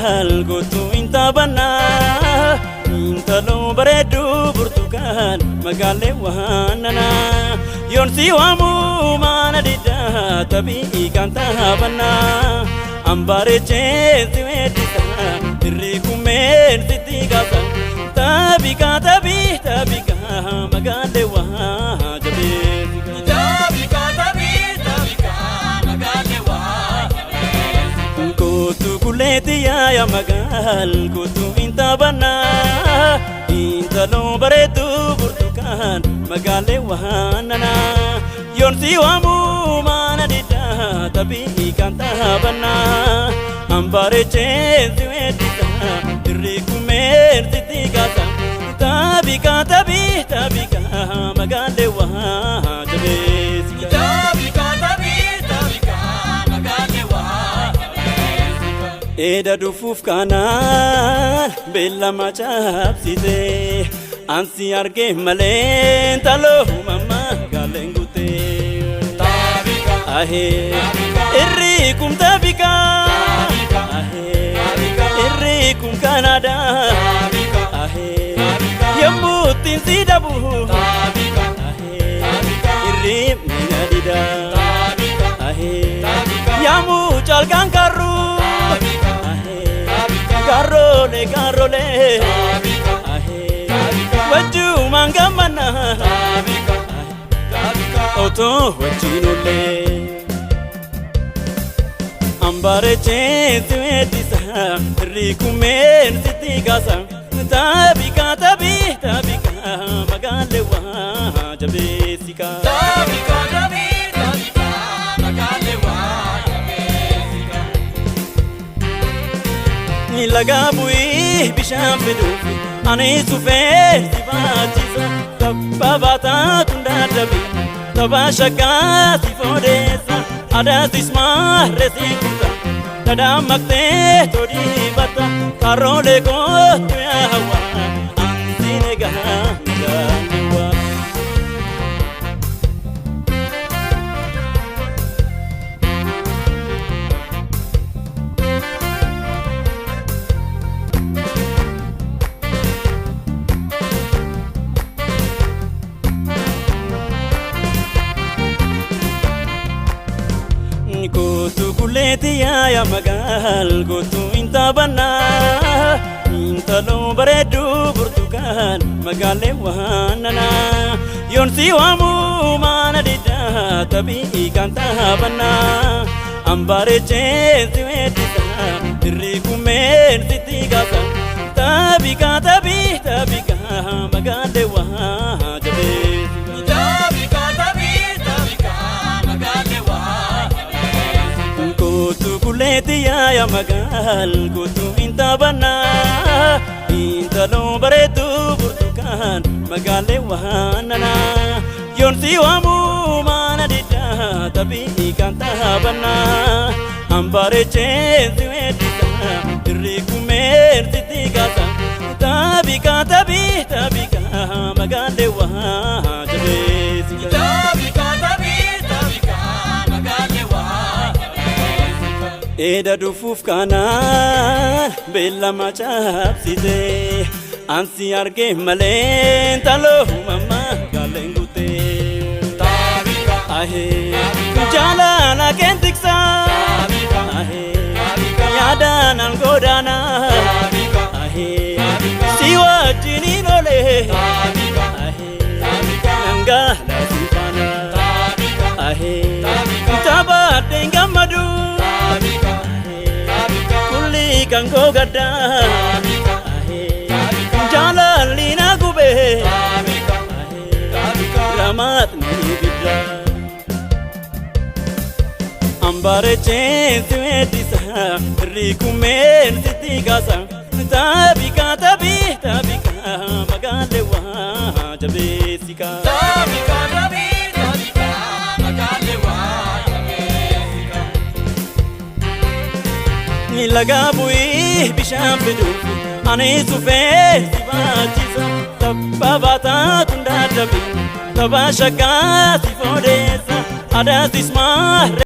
magal gotu inta banna inta lo baredu burtukan magale wahanana yon si wamu mana dida tabi kanta banna ambare chenti medita rikumen sitiga tabi ka magale wahajabe ya magal kutu inta banna inta lo baredu burtukan magale wahanana yon si wamu mana dida tabi kanta banna ambare chenti medita rikumen sitiga tabi ka magale wahajabe eda dufuf kanan bella machabsite ansi arge malen talo mama galengute tabika ahe irrikum tabika ahe irrikum kanada ahe yamutin sidabu ahe irrim minadida ahe yamu chalgan karu Garole ahe waju mangamana oto wajinole ambare chenti medisa rikumen sitigasa tabika magale wajabe sika tabika magale laga bui bisham fidu ani sufer sibatiza tabata tunda dabi tabashaka sifodesa ada tisma resikuta tada makte todi bata karole ko tuyawa ansinega gawa gotu kuleti ya magal gotu inta banna inta lo baredu burtukan magale wahanana yon si wamu mana dida tabi kanta banna ambare chenti medita rikumen sitiga tabi ka magale wahajabe ya magal gotu inta banna inta lo baredu burtukan magale wahanana yon si wamu mana dida tabi kanta banna ambare chenti medita rikumen sitiga tabi ka magale wahajabe eda dufuf kanan bella machabsite ansi arge malen talo mama galengute tabika ahe jalana kentiksa ahe yadanan godana ahe siwajini nole ahe nanga lasifana ahe tabatenga madu kan ko gadda jalalina gube ramat ni bidda ambare chenti medisa rikumen sitigasa tabika magale wajabe sika tabika magale laga bui bisham fidu ani sufer sibatiza tabata tunda dabi tabashaka sifodesa ada tisma